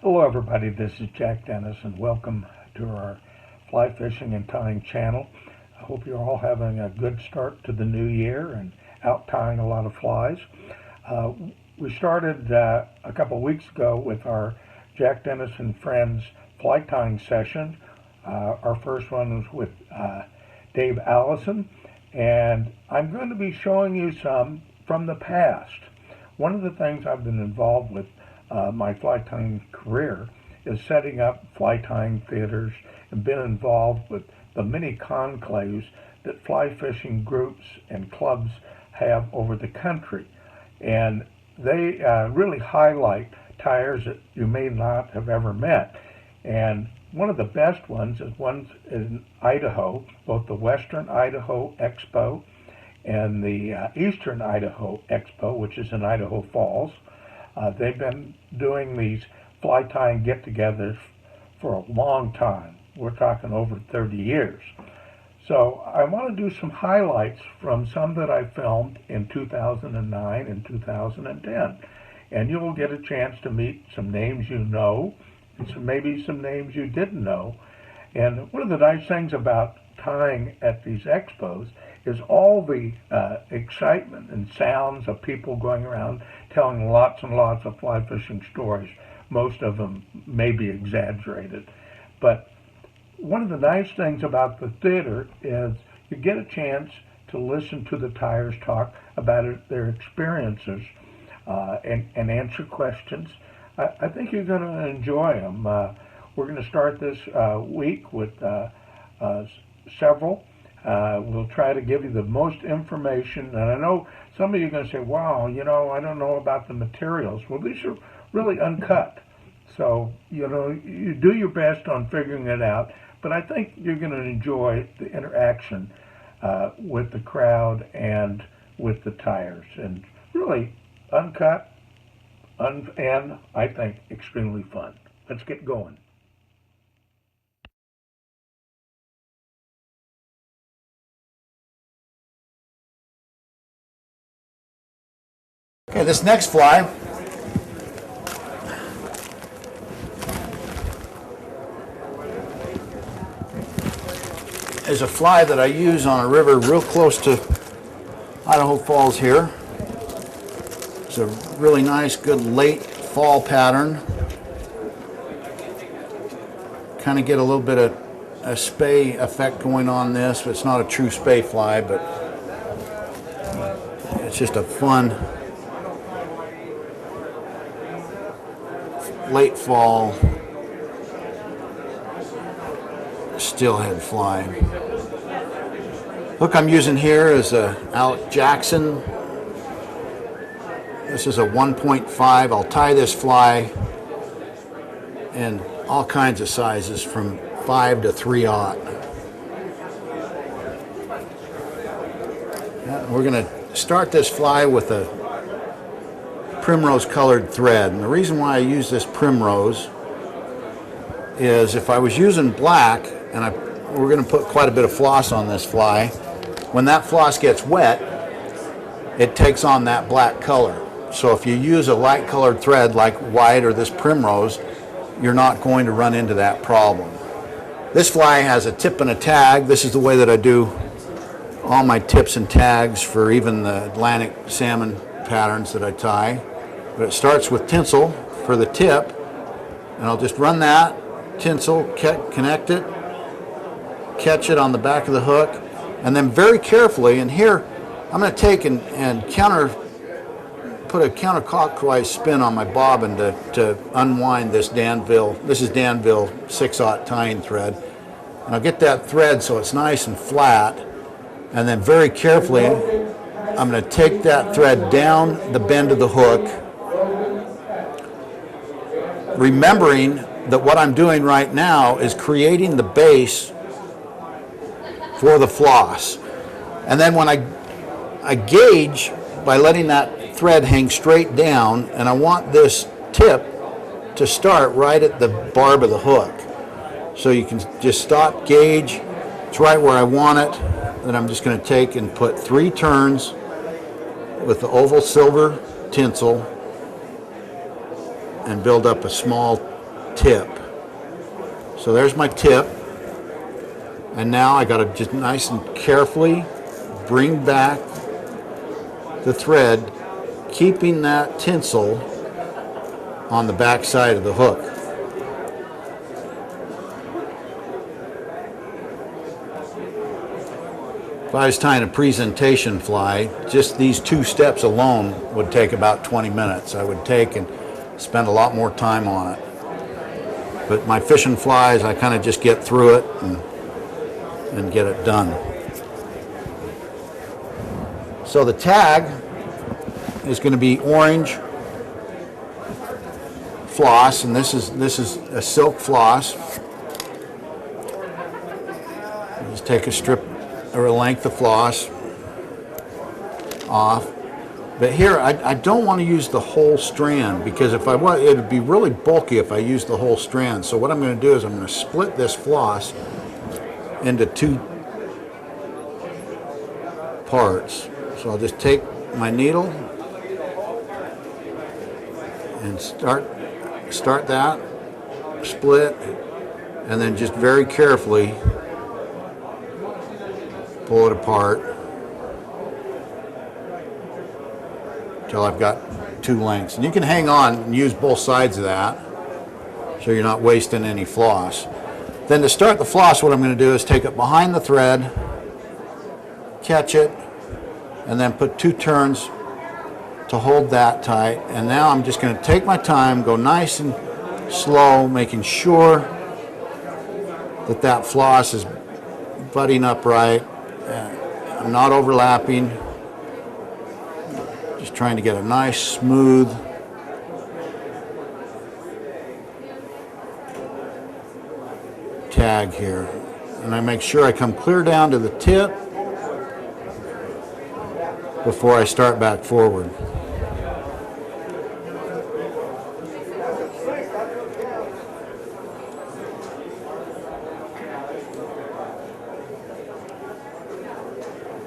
Hello everybody, this is Jack Dennis and welcome to our fly fishing and tying channel. I hope you're all having a good start to the new year and out tying a lot of flies. We started a couple of weeks ago with our Jack Dennis and Friends fly tying session. Our first one was with Dave Allison, and I'm going to be showing you some from the past. One of the things I've been involved with my fly tying career is setting up fly tying theaters and been involved with the many conclaves that fly fishing groups and clubs have over the country. And they really highlight tyers that you may not have ever met. And one of the best ones is one in Idaho, both the Western Idaho Expo and the Eastern Idaho Expo, which is in Idaho Falls. They've been doing these fly tying get-togethers for a long time. We're talking over 30 years. So I want to do some highlights from some that I filmed in 2009 and 2010. And you'll get a chance to meet some names you know, and maybe some names you didn't know. And one of the nice things about tying at these expos is all the excitement and sounds of people going around telling lots and lots of fly fishing stories. Most of them may be exaggerated. But one of the nice things about the theater is you get a chance to listen to the tyers talk about their experiences and answer questions. I think you're going to enjoy them. We're going to start this week with several. We'll try to give you the most information. And I know some of you are going to say, wow, I don't know about the materials. Well, these are really uncut. So, you do your best on figuring it out. But I think you're going to enjoy the interaction with the crowd and with the tyers. And really uncut and I think extremely fun. Let's get going. Okay, this next fly is a fly that I use on a river real close to Idaho Falls here. It's a really nice, good late fall pattern. Kind of get a little bit of a spey effect going on this, but it's not a true spey fly, but it's just a fun late fall steelhead fly. Hook I'm using here is a Alec Jackson. This is a 1.5. I'll tie this fly in all kinds of sizes from 5 to 3/0. We're going to start this fly with a primrose colored thread, and the reason why I use this primrose is if I was using black, and we're going to put quite a bit of floss on this fly, when that floss gets wet it takes on that black color. So if you use a light colored thread like white or this primrose, you're not going to run into that problem. This fly has a tip and a tag. This is the way that I do all my tips and tags for even the Atlantic salmon patterns that I tie. But it starts with tinsel for the tip, and I'll just run that tinsel, connect it, catch it on the back of the hook, and then very carefully, and here I'm going to take and put a counterclockwise spin on my bobbin to unwind this Danville. This is Danville 6/0 tying thread, and I'll get that thread so it's nice and flat, and then very carefully I'm going to take that thread down the bend of the hook, remembering that what I'm doing right now is creating the base for the floss. And then when I gauge by letting that thread hang straight down, and I want this tip to start right at the barb of the hook. So you can just stop, gauge, it's right where I want it. Then I'm just going to take and put 3 turns with the oval silver tinsel and build up a small tip. So there's my tip. And now I got to just nice and carefully bring back the thread, keeping that tinsel on the back side of the hook. If I was tying a presentation fly, just these 2 steps alone would take about 20 minutes. I would take and spend a lot more time on it. But my fishing flies, I kind of just get through it and get it done. So the tag is going to be orange floss, and this is a silk floss. Just take a strip or a length of floss off. But here, I don't want to use the whole strand, because if I want, it would be really bulky if I used the whole strand. So what I'm going to do is I'm going to split this floss into 2 parts. So I'll just take my needle and start that, split, and then just very carefully pull it apart until I've got 2 lengths. And you can hang on and use both sides of that so you're not wasting any floss. Then to start the floss, what I'm going to do is take it behind the thread, catch it, and then put 2 turns to hold that tight. And now I'm just going to take my time, go nice and slow, making sure that that floss is butting up right. I'm not overlapping. Just trying to get a nice smooth tag here. And I make sure I come clear down to the tip before I start back forward.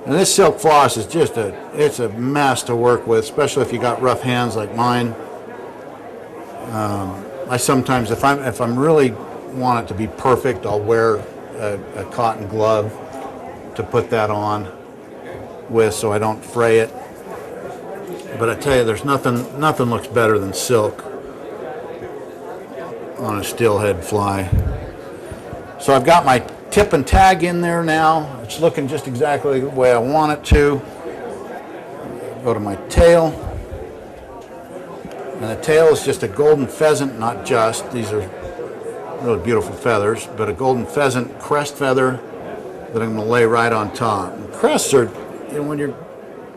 And this silk floss is just it's a mess to work with, especially if you got rough hands like mine. I sometimes, if I'm really want it to be perfect, I'll wear a cotton glove to put that on with so I don't fray it. But I tell you, there's nothing looks better than silk on a steelhead fly. So I've got my tip and tag in there now. It's looking just exactly the way I want it to. Go to my tail. And the tail is just a golden pheasant, not just. These are really beautiful feathers, but a golden pheasant crest feather that I'm going to lay right on top. And crests are, when you're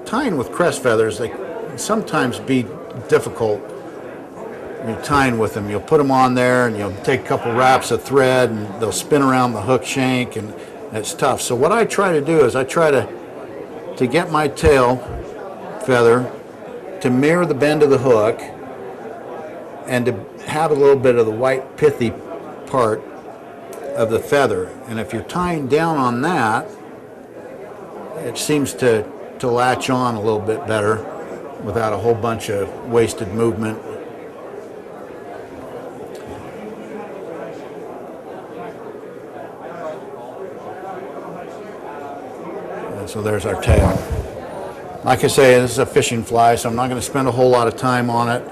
tying with crest feathers, they can sometimes be difficult. You're tying with them, you'll put them on there and you'll take a couple wraps of thread and they'll spin around the hook shank, and it's tough. So what I try to do is I try to get my tail feather to mirror the bend of the hook and to have a little bit of the white pithy part of the feather. And if you're tying down on that, it seems to latch on a little bit better without a whole bunch of wasted movement. So there's our tail. Like I say, this is a fishing fly, so I'm not going to spend a whole lot of time on it,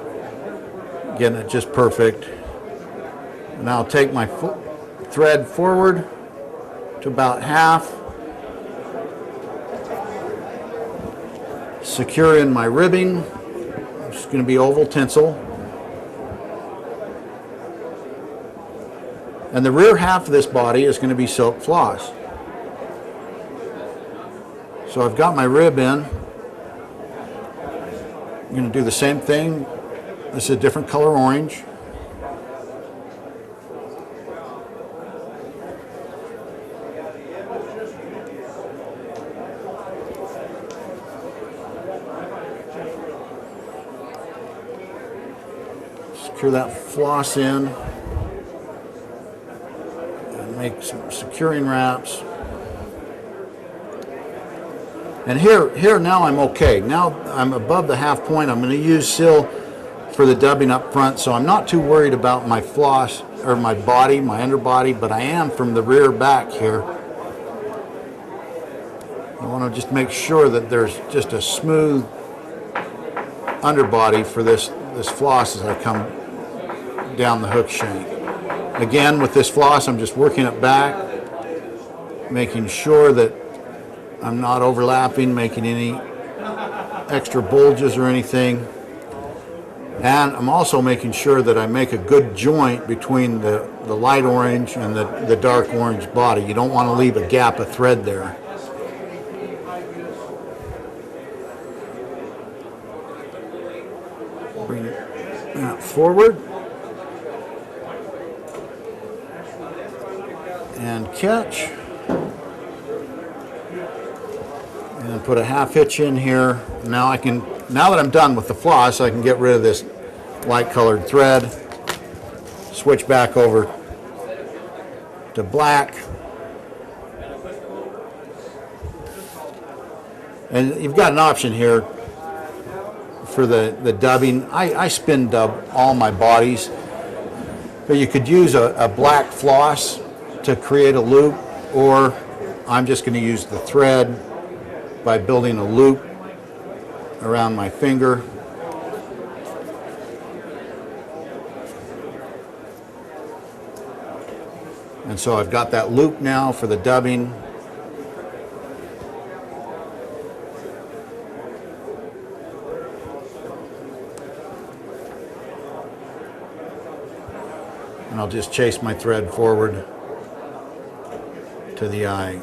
getting it just perfect. Now I'll take my thread forward to about half, secure in my ribbing. It's going to be oval tinsel. And the rear half of this body is going to be silk floss. So I've got my rib in. I'm going to do the same thing. This is a different color orange. Secure that floss in and make some securing wraps. And here now I'm okay. Now I'm above the half point. I'm going to use for the dubbing up front, so I'm not too worried about my floss or my body, my underbody, but I am from the rear back here. I want to just make sure that there's just a smooth underbody for this floss as I come down the hook shank. Again, with this floss, I'm just working it back, making sure that I'm not overlapping, making any extra bulges or anything. And I'm also making sure that I make a good joint between the light orange and the dark orange body. You don't want to leave a gap of thread there. Bring that forward. And catch. And put a half hitch in here. Now that I'm done with the floss, I can get rid of this light colored thread, switch back over to black, and you've got an option here for the dubbing. I spin dub all my bodies, but you could use a black floss to create a loop, or I'm just going to use the thread by building a loop around my finger. And so I've got that loop now for the dubbing. And I'll just chase my thread forward to the eye.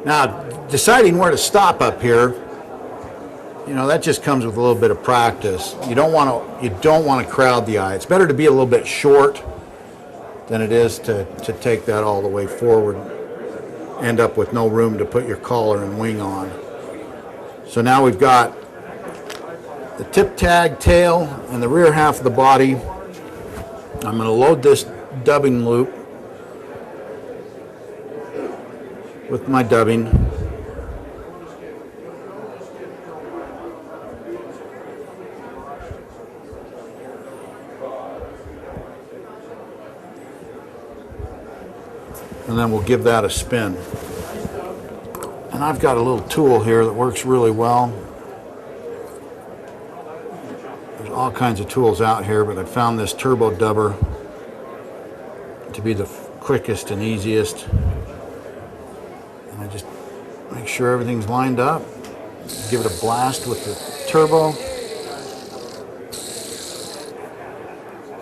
Now, deciding where to stop up here, you know, that just comes with a little bit of practice. You don't want to crowd the eye. It's better to be a little bit short than it is to take that all the way forward, end up with no room to put your collar and wing on. So now we've got the tip tag, tail, and the rear half of the body. I'm going to load this dubbing loop with my dubbing. And then we'll give that a spin. And I've got a little tool here that works really well. There's all kinds of tools out here, but I found this turbo dubber to be the quickest and easiest. And I just make sure everything's lined up. Give it a blast with the turbo.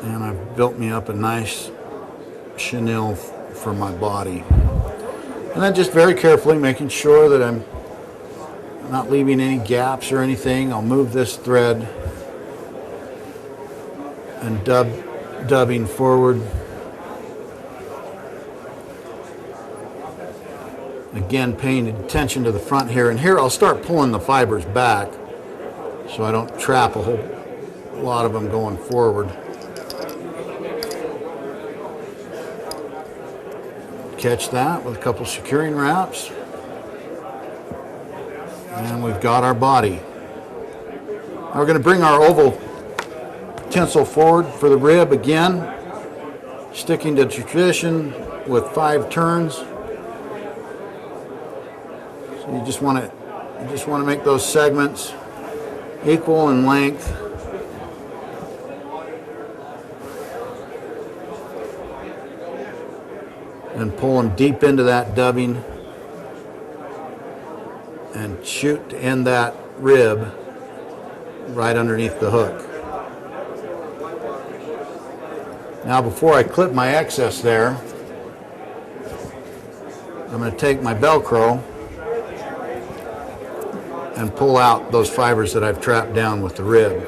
And I've built me up a nice chenille for my body. And then just very carefully making sure that I'm not leaving any gaps or anything. I'll move this thread and dubbing forward. Again, paying attention to the front here. And here I'll start pulling the fibers back so I don't trap a whole lot of them going forward. Catch that with a couple securing wraps. And we've got our body. Now we're going to bring our oval tinsel forward for the rib again, sticking to tradition with 5 turns. So you just want to make those segments equal in length. And pull them deep into that dubbing and shoot to end that rib right underneath the hook. Now before I clip my excess there, I'm going to take my Velcro and pull out those fibers that I've trapped down with the rib.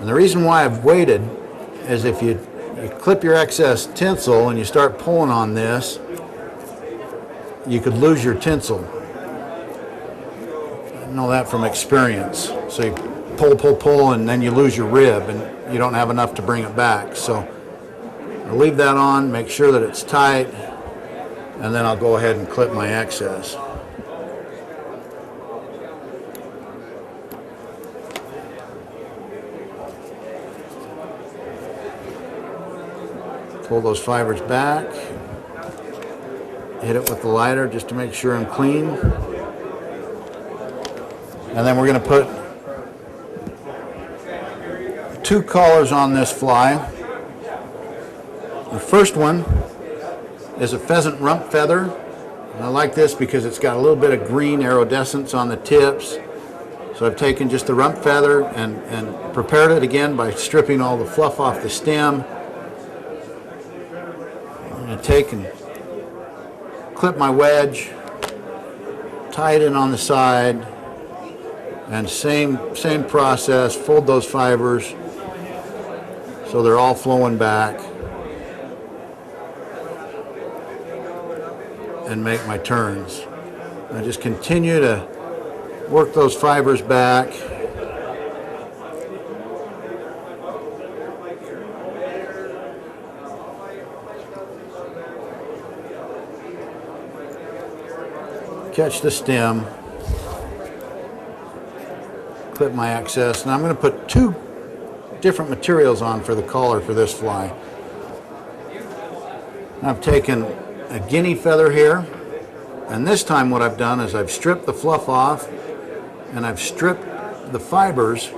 And the reason why I've waited is if you clip your excess tinsel and you start pulling on this, you could lose your tinsel. I know that from experience. So you pull, and then you lose your rib, and you don't have enough to bring it back. So I'll leave that on, make sure that it's tight, and then I'll go ahead and clip my excess. Pull those fibers back. Hit it with the lighter just to make sure I'm clean. And then we're going to put 2 collars on this fly. The first one is a pheasant rump feather. And I like this because it's got a little bit of green iridescence on the tips. So I've taken just the rump feather and prepared it again by stripping all the fluff off the stem. I'm going to take and clip my wedge, tie it in on the side, and same process, fold those fibers so they're all flowing back, and make my turns. I just continue to work those fibers back. Catch the stem, clip my excess, and I'm going to put 2 different materials on for the collar for this fly. I've taken a guinea feather here, and this time what I've done is I've stripped the fluff off and I've stripped the fibers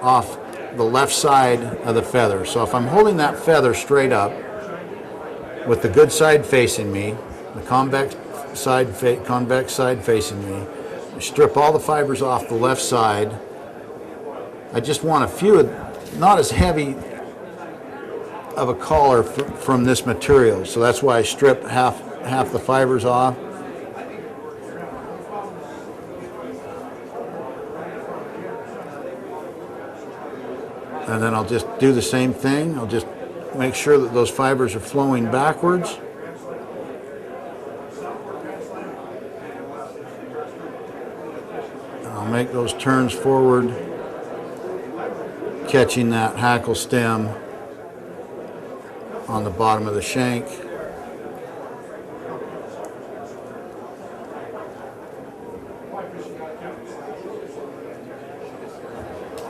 off the left side of the feather. So if I'm holding that feather straight up with the good side facing me, the convex side facing me, I strip all the fibers off the left side. I just want a few, not as heavy of a collar from this material, so that's why I strip half the fibers off. And then I'll just do the same thing. I'll just make sure that those fibers are flowing backwards. And I'll make those turns forward, catching that hackle stem on the bottom of the shank.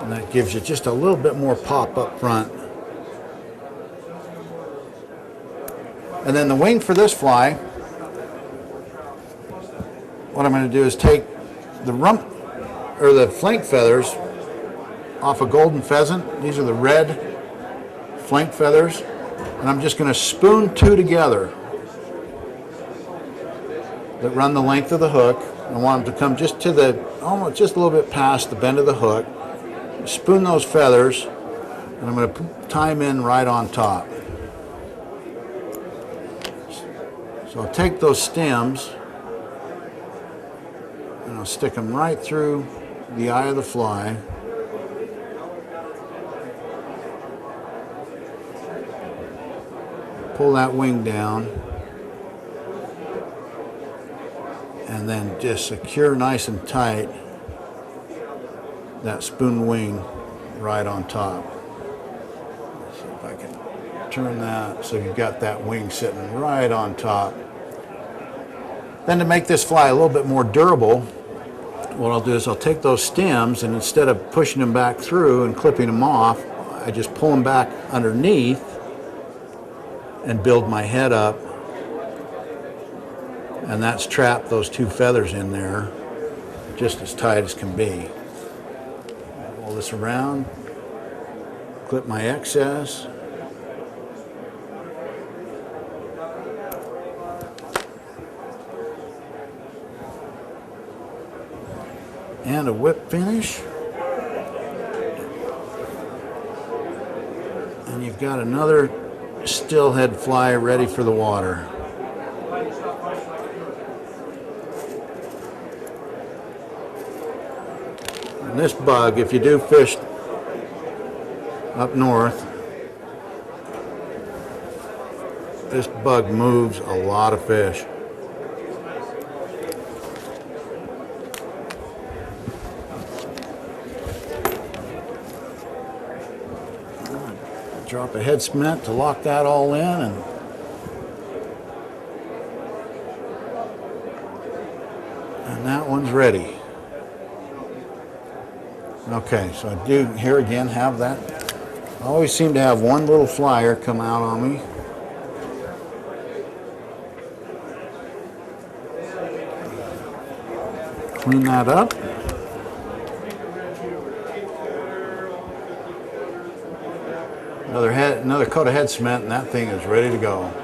And that gives you just a little bit more pop up front. And then the wing for this fly, what I'm going to do is take the rump or the flank feathers off a golden pheasant. These are the red flank feathers. And I'm just going to spoon 2 together that run the length of the hook. I want them to come just to the, almost just a little bit past the bend of the hook. Spoon those feathers, and I'm going to tie them in right on top. So I'll take those stems and I'll stick them right through the eye of the fly. Pull that wing down, and then just secure nice and tight that spoon wing right on top. Let's see if I can turn that so you've got that wing sitting right on top. Then to make this fly a little bit more durable, what I'll do is I'll take those stems, and instead of pushing them back through and clipping them off, I just pull them back underneath and build my head up, and that's trapped those 2 feathers in there just as tight as can be. Roll this around, clip my excess, and a whip finish, and you've got another steelhead fly ready for the water. And this bug, if you do fish up north, this bug moves a lot of fish. Drop a head cement to lock that all in, and that one's ready. Okay, so I do here again have that I always seem to have one little flyer come out on me. Clean that up. Another coat of head cement, and that thing is ready to go.